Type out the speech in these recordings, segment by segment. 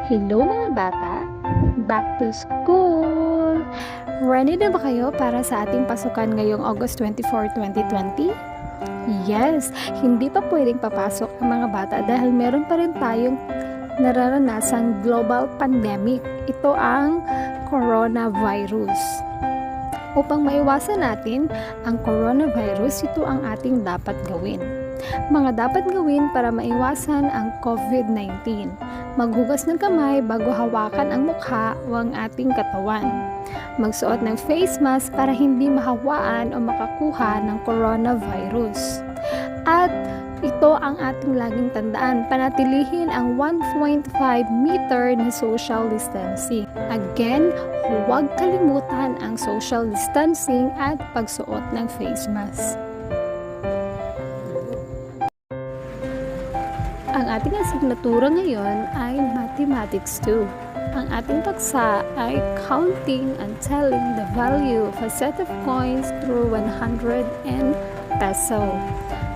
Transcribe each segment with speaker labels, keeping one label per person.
Speaker 1: Hello mga bata! Back to school! Ready na ba kayo para sa ating pasukan ngayong August 24, 2020? Yes, hindi pa pwedeng papasok ang mga bata dahil meron pa rin tayong nararanasang global pandemic. Ito ang coronavirus. Upang maiwasan natin ang coronavirus, ito ang ating dapat gawin. Mga dapat gawin para maiwasan ang COVID-19. Maghugas ng kamay bago hawakan ang mukha o ang ating katawan. Magsuot ng face mask para hindi mahawaan o makakuha ng coronavirus. At ito ang ating laging tandaan, panatilihin ang 1.5 meter na social distancing. Again, huwag kalimutan ang social distancing at pagsuot ng face mask. Ang ating asignatura ngayon ay Mathematics 2. Ang ating paksa ay Counting and Telling the Value of a Set of Coins through 100 and Peso.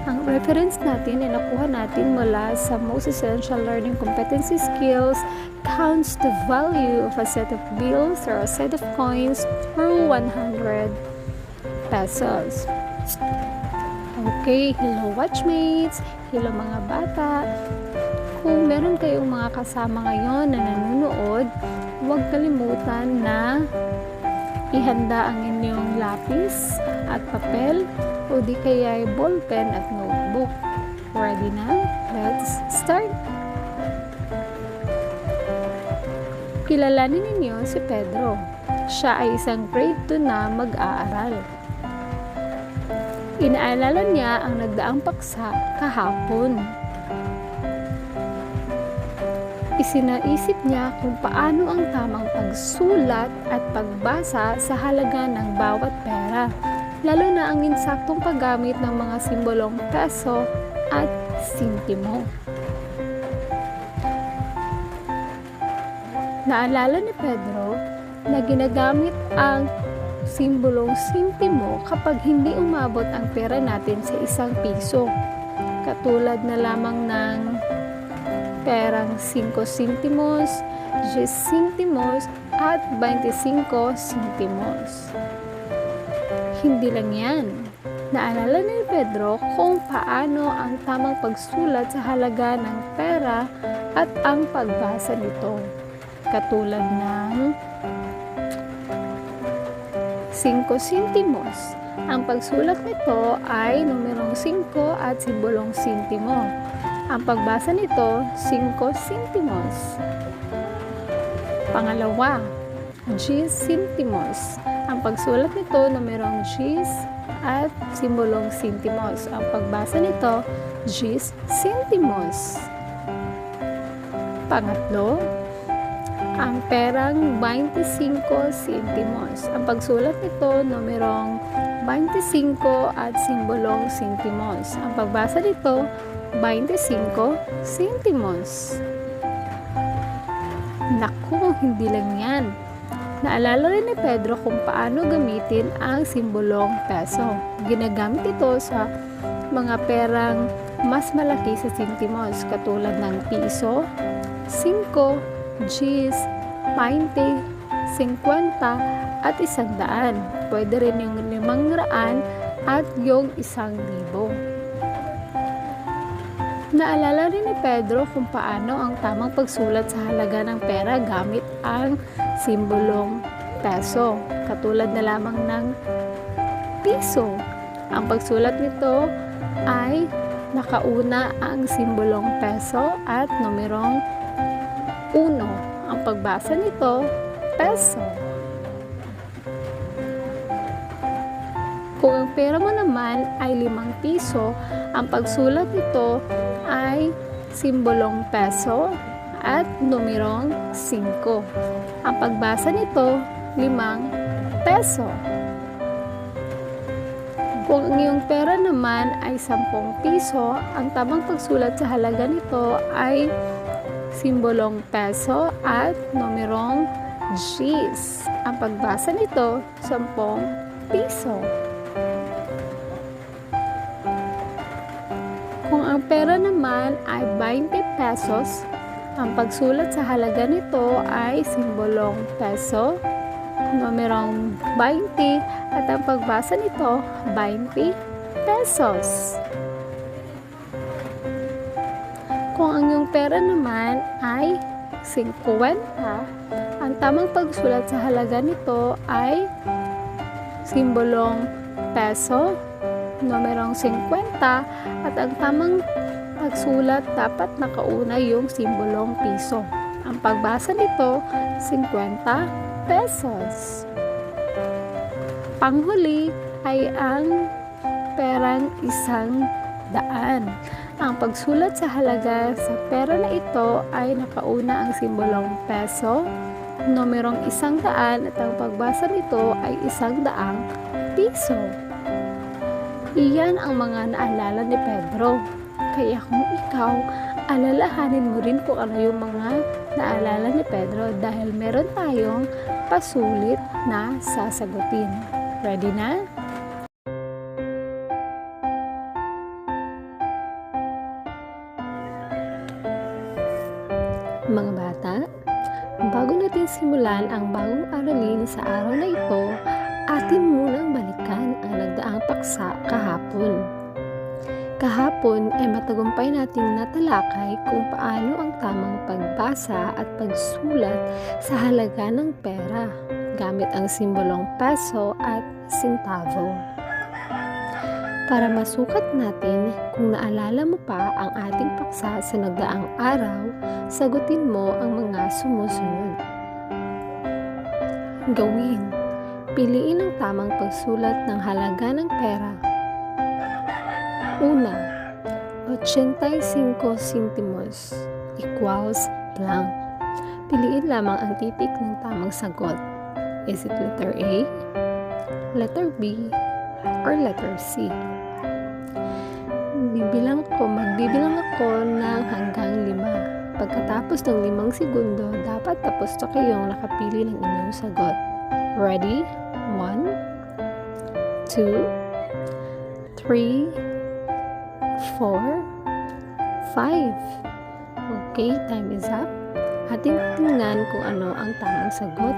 Speaker 1: Ang reference natin ay nakuha natin mula sa Most Essential Learning Competency Skills, Counts the Value of a Set of Bills or a Set of Coins through 100 Pesos. Okay, hello watchmates! Hello mga bata! Kung meron kayong mga kasama ngayon na nanonood, huwag kalimutan na ihanda ang inyong lapis at papel o di kaya ballpen at notebook. Ready na? Let's start! Kilalanin ninyo si Pedro. Siya ay isang grade 2 na mag-aaral. Inaalala niya ang nagdaang paksa kahapon. Isinaisip niya kung paano ang tamang pagsulat at pagbasa sa halaga ng bawat pera, lalo na ang insaktong paggamit ng mga simbolong peso at sintimo. Naalala ni Pedro na ginagamit ang simbolong sintimo kapag hindi umabot ang pera natin sa 1 piso. Katulad na lamang ng perang 5 centimos, 10 centimos, at 25 centimos. Hindi lang yan. Naalala ni Pedro kung paano ang tamang pagsulat sa halaga ng pera at ang pagbasa nito. Katulad ng 5 centimos. Ang pagsulat nito ay numerong 5 at simbolong sintimo. Ang pagbasa nito, 5 centimos. Pangalawa, 10 centimos. Ang pagsulat nito, numerong 10 at simbolong centimos. Ang pagbasa nito, 10 centimos. Pangatlo, ang perang 25 centimos. Ang pagsulat nito, numerong 25 at simbolong centimos. Ang pagbasa nito, 25 centimos. Naku, hindi lang yan. Naalala rin ni Pedro kung paano gamitin ang simbolong peso. Ginagamit ito sa mga perang mas malaki sa centimos, katulad ng piso, 5, 10, 20, 50, at 100. Pwede rin yung 500 at yung 1,000. Naalala rin ni Pedro kung paano ang tamang pagsulat sa halaga ng pera gamit ang simbolong peso, katulad na lamang ng piso. Ang pagsulat nito ay nakauna ang simbolong peso at numerong 1. Ang pagbasa nito, peso. Kung ang pera mo naman ay 5 piso, ang pagsulat nito ay simbolong peso at numerong 5. Ang pagbasa nito, 5 peso. Kung ang iyong pera naman ay 10 piso, ang tamang pagsulat sa halaga nito ay simbolong peso at numerong 10. Ang pagbasa nito, 10 piso. Kung ang pera naman ay 20 pesos, Ang pagsulat sa halaga nito ay simbolong peso, numerong 20, at ang pagbasa nito, 20 pesos. Kung ang iyong pera naman ay 50, ang tamang pagsulat sa halaga nito ay simbolong peso, numerong 50, at ang tamang pagsulat dapat nakauna yung simbolong piso. Ang pagbasa nito, 50 pesos. Panghuli ay ang perang 100. Ang pagsulat sa halaga sa pera na ito ay nakauna ang simbolong peso, numerong 100, at ang pagbasa nito ay 100 piso. Iyan ang mga naalala ni Pedro. Kaya kung ikaw, alalahanin mo rin kung ano yung mga naalala ni Pedro dahil meron tayong pasulit na sasagutin. Ready na? Mga bata, bago natin simulan ang bagong aralin sa araw na ito, atin munang balikan ang nagdaang paksa kahapon. Kahapon ay matagumpay nating natalakay kung paano ang tamang pagbasa at pagsulat sa halaga ng pera gamit ang simbolong peso at centavo. Para masukat natin kung naalala mo pa ang ating paksa sa nagdaang araw, sagutin mo ang mga sumusunod. Gawin. Piliin ang tamang pagsulat ng halaga ng pera. Una, 85 centimos equals blank. Piliin lamang ang titik ng tamang sagot. Is it letter A, letter B, or letter C? Magbibilang ako ng hanggang 5. Pagkatapos ng 5 segundo, dapat tapos na kayong nakapili ng inyong sagot. Ready? 1, 2, 3, 4, 5. Okay, time is up. Ating tingnan kung ano ang tamang sagot.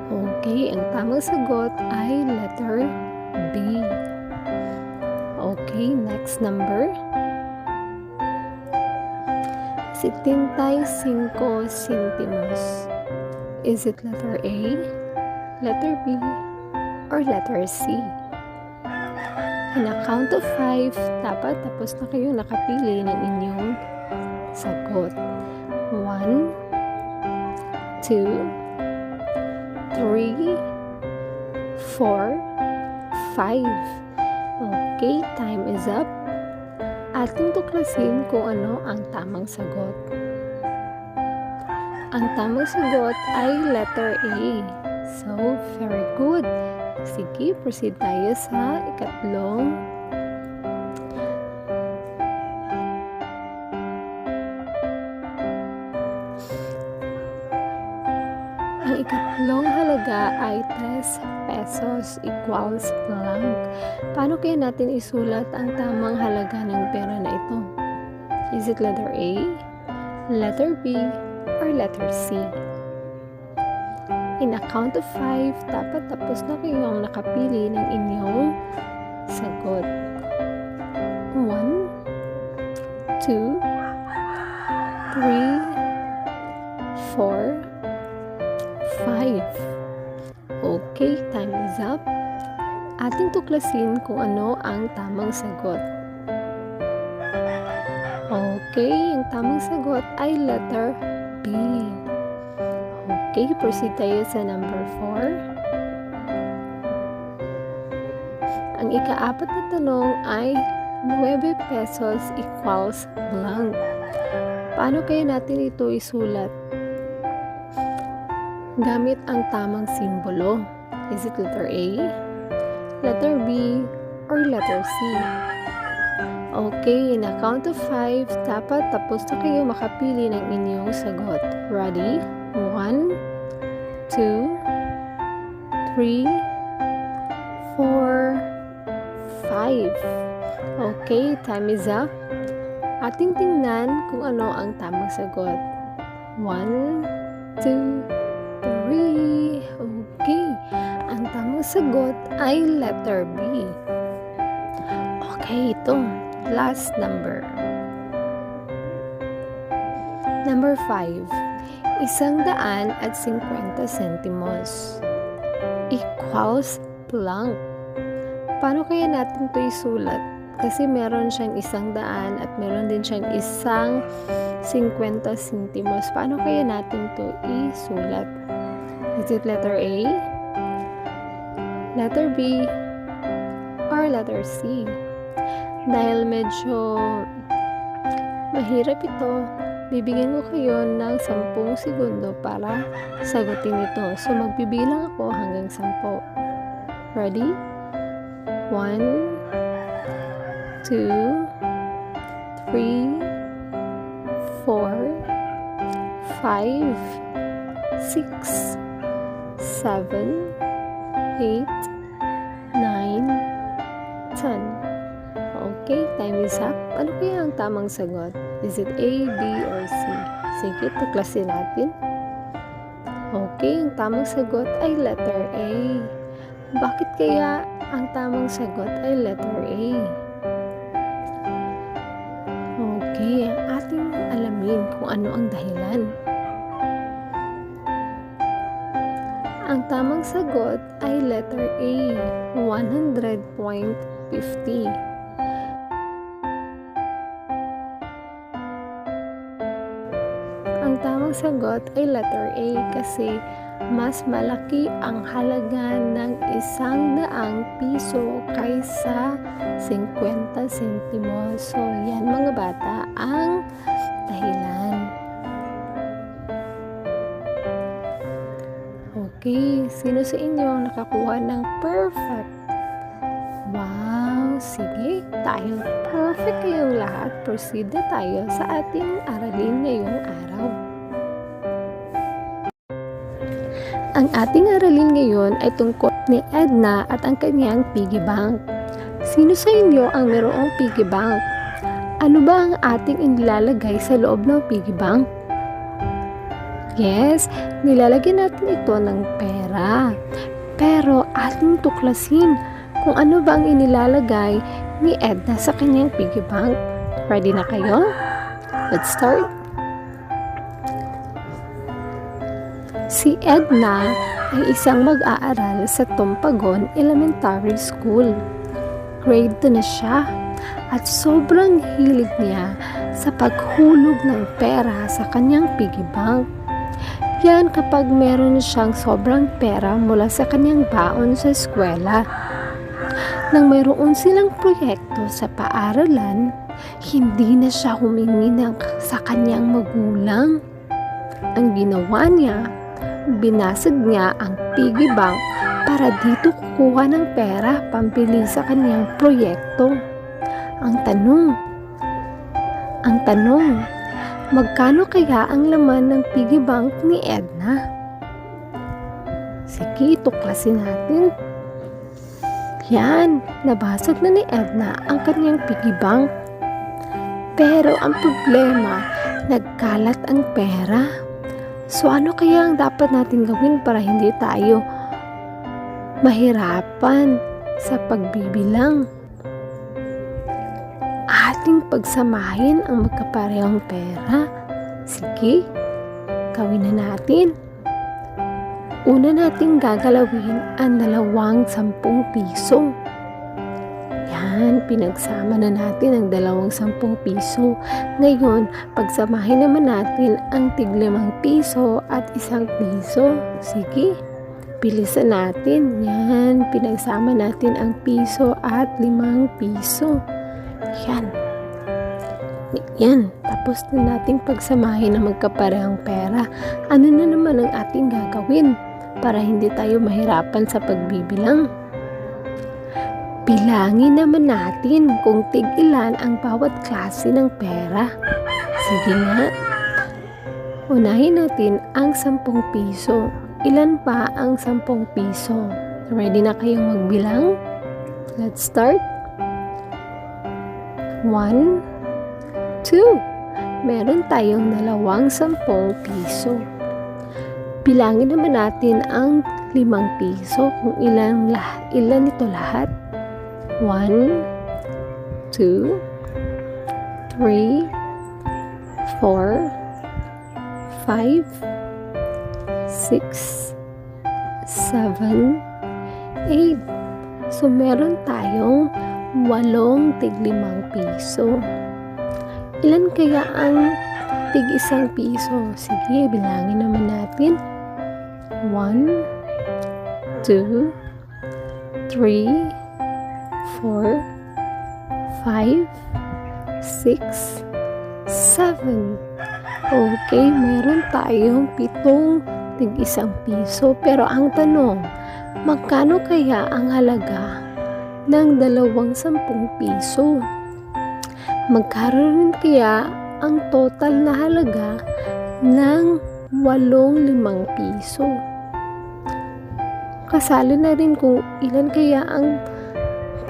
Speaker 1: Okay, ang tamang sagot ay letter B. Okay, next number. 75 centimos. Is it letter A, letter B, or letter C? In a count of 5, dapat tapos na kayong nakapili ng inyong sagot. 1, 2, 3, 4, 5. Okay, time is up. Ating tuklasin kung ano ang tamang sagot. Ang tamang sagot ay letter A. So, very good. Sige, proceed tayo sa ikatlong. Ang ikatlong halaga ay 3 pesos equals blank. Paano kaya natin isulat ang tamang halaga ng pera na ito? Is it letter A, letter B, or letter C? In a count of 5, dapat tapos na kayong nakapili ng inyong sagot. 1, 2, 3, 4, 5. Okay, time is up. Ating tuklasin kung ano ang tamang sagot. Okay, ang tamang sagot ay letter B. Okay, proceed tayo sa number 4. Ang ika-4 na tanong ay 9 pesos equals blank. Paano kaya natin ito isulat? Gamit ang tamang simbolo. Is it letter A, letter B, or letter C? Okay, in a count of 5, dapat tapos na kayo makapili ng inyong sagot. Ready? 1, 2, 3, 4, 5. Okay, time is up. Ating tingnan kung ano ang tamang sagot. 1, 2, 3. Okay. Ang tamang sagot ay letter B. Okay, ito. Last number. Number 5. 150 sentimos equals blank. Paano kaya natin ito isulat? Kasi meron siyang 100 at meron din siyang 50 sentimos. Paano kaya natin ito isulat? Is it letter A, letter B, or letter C? Dahil medyo mahirap ito, bibigyan ko kayo ng 10 segundo para sagutin ito. So, magbibilang ako hanggang 10. Ready? 1, 2, 3, 4, 5, 6, 7, 8, 9, 10. Okay, time is up. Ano kaya ang tamang sagot? Is it A, B, or C? Sige, tuklasin natin. Okay, ang tamang sagot ay letter A. Bakit kaya ang tamang sagot ay letter A? Okay, ating alamin kung ano ang dahilan. Ang tamang sagot ay letter A, 100.50. Ang tamang sagot ay letter A kasi mas malaki ang halaga ng 100 piso kaysa 50 sentimos. So, yan mga bata ang dahilan. Okay, sino sa inyo ang nakakuha ng perfect? Wow, sige, dahil perfect kayong lahat, proceed na tayo sa ating aralin ngayong araw. Ang ating aralin ngayon ay tungkol ni Edna at ang kanyang piggy bank. Sino sa inyo ang mayroong piggy bank? Ano ba ang ating inilalagay sa loob ng piggy bank? Yes, nilalagyan natin ito ng pera. Pero ating tuklasin kung ano ba ang inilalagay ni Edna sa kanyang piggy bank. Ready na kayo? Let's start. Si Edna ay isang mag-aaral sa Tumpagon Elementary School. Grade 2 na siya at sobrang hilig niya sa paghulog ng pera sa kanyang piggy bank. Yan kapag meron siyang sobrang pera mula sa kanyang baon sa eskwela. Nang mayroon silang proyekto sa paaralan, hindi na siya humingi sa kanyang magulang. Ang ginawa niya, binasag niya ang piggy bank para dito kukuha ng pera pambili sa kanyang proyekto. Ang tanong, magkano kaya ang laman ng piggy bank ni Edna? Sige, tuklasin natin. Yan, nabasag na ni Edna ang kanyang piggy bank. Pero ang problema, nagkalat ang pera. So ano kaya ang dapat natin gawin para hindi tayo mahirapan sa pagbibilang? Ating pagsamahin ang magkaparehong pera. Sige, gawin na natin. Una nating gagalawin ang 20 piso. Yan, pinagsama na natin ang 20 piso. Ngayon, pagsamahin naman natin ang tig 5 piso at 1 piso. Sige, bilisan natin. Yan, pinagsama natin ang piso at 5 piso. Yan, tapos na nating pagsamahin ang magkaparehong pera. Ano na naman ang ating gagawin para hindi tayo mahirapan sa pagbibilang? Bilangin naman natin kung tig-ilan ang bawat klase ng pera. Sige nga. Unahin natin ang 10 piso. Ilan pa ang 10 piso? Ready na kayong magbilang? Let's start. 1, 2. Meron tayong 2 piso. Bilangin naman natin ang 5 piso kung ilan ito lahat. 1, 2, 3, 4, 5, 6, 7, 8. So, meron tayong 8 tig-5 piso. Ilan kaya ang tig-1 piso? Sige, bilangin naman natin. 1, 2, 3, 4, 5, 6, 7. Okay, meron tayong 7 tig-1 piso. Pero ang tanong, magkano kaya ang halaga ng 10 piso? Magkaroon kaya ang total na halaga ng 8 piso? Kasali na rin kung ilan kaya ang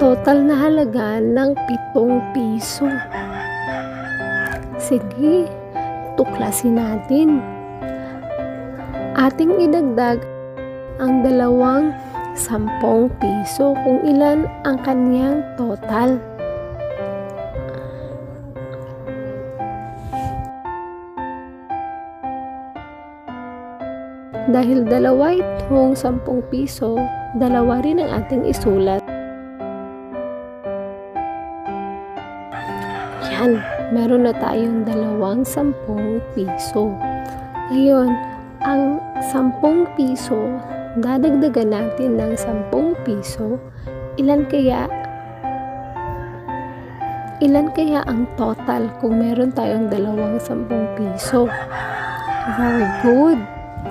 Speaker 1: total na halaga ng 7 piso. Sige, tuklasin natin. Ating idagdag ang 10 piso kung ilan ang kaniyang total. Dahil dalawa itong 10 piso, dalawa rin ang ating isulat. Yan, meron na tayong 10 piso. Ngayon, ang 10 piso, dadagdagan natin ng 10 piso, ilan kaya ang total kung meron tayong 10 piso? Very good.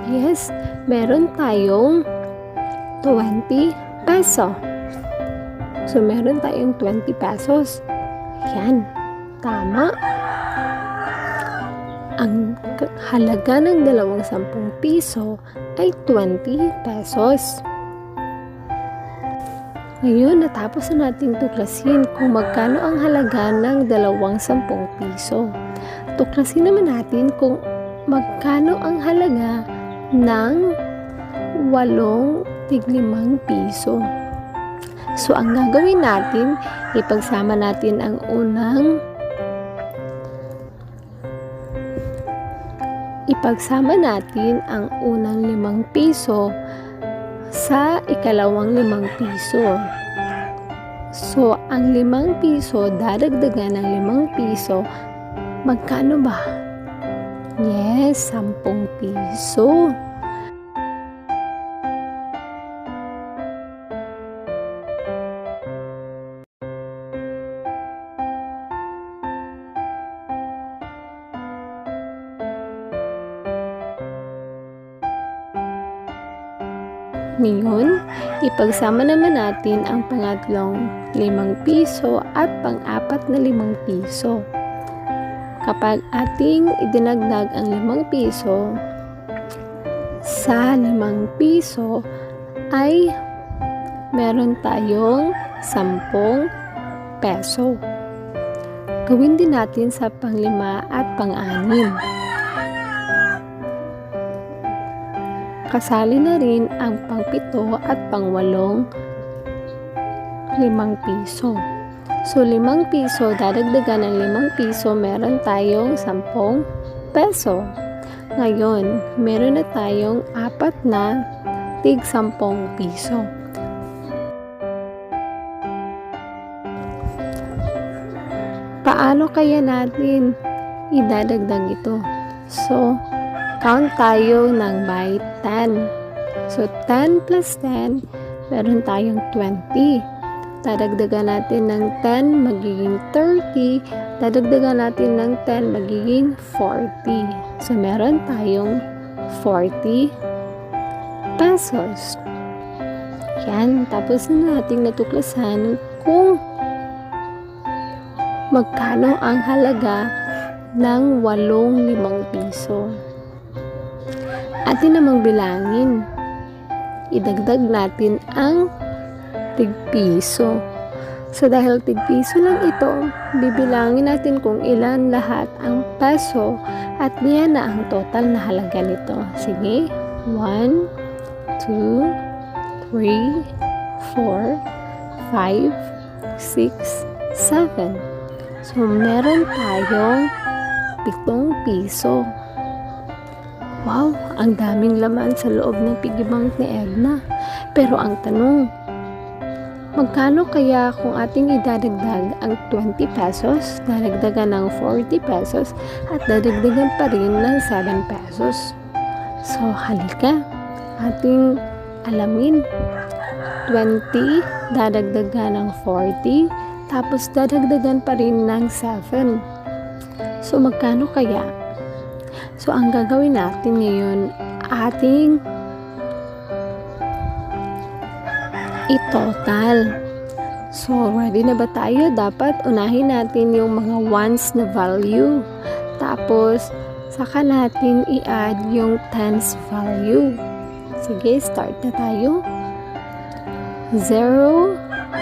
Speaker 1: Yes, meron tayong 20 peso. So, meron tayong 20 pesos. Yan, tama. Ang halaga ng 10 piso ay 20 pesos. Ngayon, natapos na natin tuklasin kung magkano ang halaga ng 10 piso. Tuklasin naman natin kung magkano ang halaga ng 8 tig-5 piso. So, ang gagawin natin, ipagsama natin ang unang 5 piso sa ikalawang 5 piso. So, ang 5 piso, dadagdagan ng 5 piso, magkano ba? Yes, 10 piso. Ngayon, ipagsama naman natin ang pangatlong 5 piso at pang-apat na 5 piso. Kapag ating idinagdag ang 5 piso sa 5 piso, ay meron tayong 10 peso. Gawin din natin sa pang-5 at pang-6. Kasali na rin ang pang-7 at pang-8 5 piso. So, 5 piso, dadagdagan ng 5 piso, meron tayong 10 peso. Ngayon, meron na tayong 4 na tig-10 piso. Paano kaya natin idadagdag ito? So, count tayo ng by 10. So, 10 plus 10, meron tayong 20. Dadagdagan natin ng 10, magiging 30. Dadagdagan natin ng 10, magiging 40. So, meron tayong 40 pesos. Yan. Tapos na natin natuklasan kung magkano ang halaga ng 8 5 piso. Atin namang bilangin. Idagdag natin ang tig-piso. So dahil tig-piso lang ito, bibilangin natin kung ilan lahat ang peso at yan na ang total na halaga nito. Sige, 1, 2, 3, 4, 5, 6, 7. So meron tayong 7 piso. Wow, ang daming laman sa loob ng piggy bank ni Edna. Pero ang tanong, magkano kaya kung ating idadagdag ang 20 pesos, dadagdagan ng 40 pesos, at dadagdagan pa rin ng 7 pesos? So, halika, ating alamin. 20, dadagdagan ng 40, tapos dadagdagan pa rin ng 7. So, magkano kaya? So, ang gagawin natin ngayon, ating i-total. So, ready na ba tayo? Dapat unahin natin yung mga ones na value. Tapos, saka natin i-add yung tens value. Sige, start na tayo. 0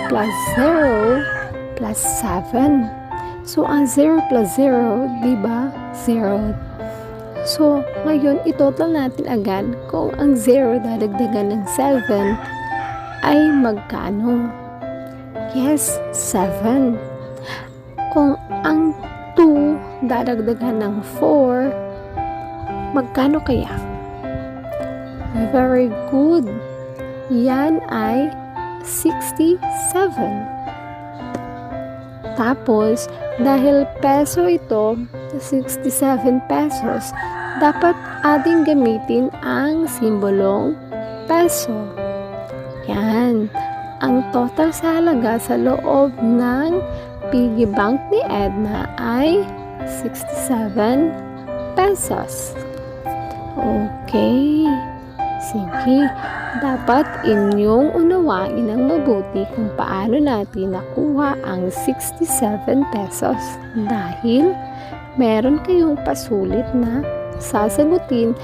Speaker 1: plus 0 plus 7. So, ang 0 plus 0, diba? 0. So, ngayon, i-total natin agad kung ang 0 dadagdagan ng 7 ay magkano? Yes, 7. Kung ang 2 dadagdagan ng 4, magkano kaya? Very good. Yan ay 67. Tapos, dahil peso ito, 67 pesos, dapat ating gamitin ang simbolong peso. Yan. Ang total sa halaga sa loob ng piggy bank ni Edna ay 67 pesos. Okay. Sige. Dapat inyong unawain ng mabuti kung paano natin nakuha ang 67 pesos. Dahil meron kayong pasulit na sasagutin